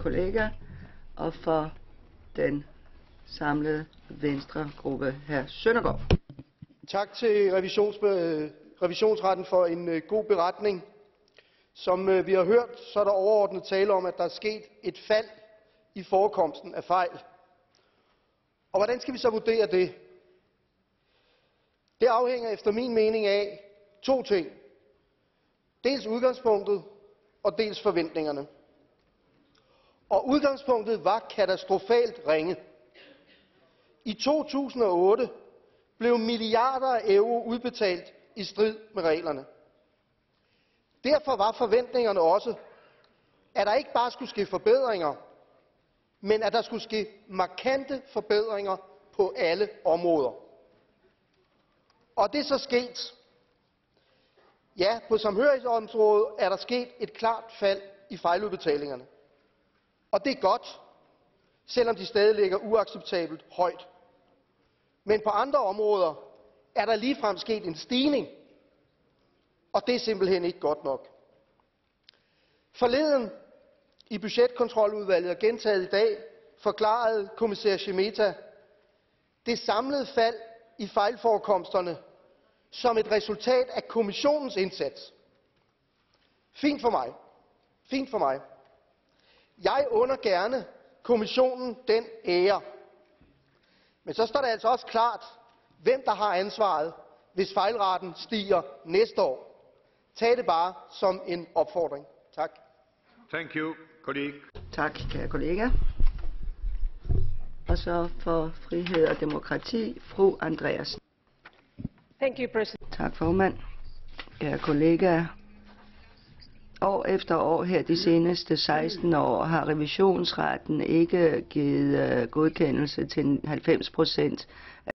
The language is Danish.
kollega, og for den samlede Venstre-gruppe, hr. Søndergaard. Tak til revisionsretten for en god beretning. Som vi har hørt, så er der overordnet tale om, at der er sket et fald i forekomsten af fejl. Og hvordan skal vi så vurdere det? Det afhænger efter min mening af to ting. Dels udgangspunktet, og dels forventningerne. Og udgangspunktet var katastrofalt ringe. I 2008 blev milliarder af euro udbetalt i strid med reglerne. Derfor var forventningerne også, at der ikke bare skulle ske forbedringer, men at der skulle ske markante forbedringer på alle områder. Og det er så sket. Ja, på samhørighedsområdet er der sket et klart fald i fejludbetalingerne. Og det er godt, selvom de stadig ligger uacceptabelt højt. Men på andre områder er der ligefrem sket en stigning, og det er simpelthen ikke godt nok. Forleden i budgetkontroludvalget og gentaget i dag forklarede kommissær Šemeta det samlede fald i fejlforekomsterne som et resultat af kommissionens indsats. Fint for mig. Fint for mig. Jeg under gerne kommissionen den ære. Men så står det altså også klart, hvem der har ansvaret, hvis fejlraten stiger næste år. Tag det bare som en opfordring. Tak. Thank you, colleague. Tak, kære kollega. Og så for frihed og demokrati, fru Andreasen. Thank you, President. Tak, formand. Kære kollega. År efter år her de seneste 16 år har revisionsretten ikke givet godkendelse til 90%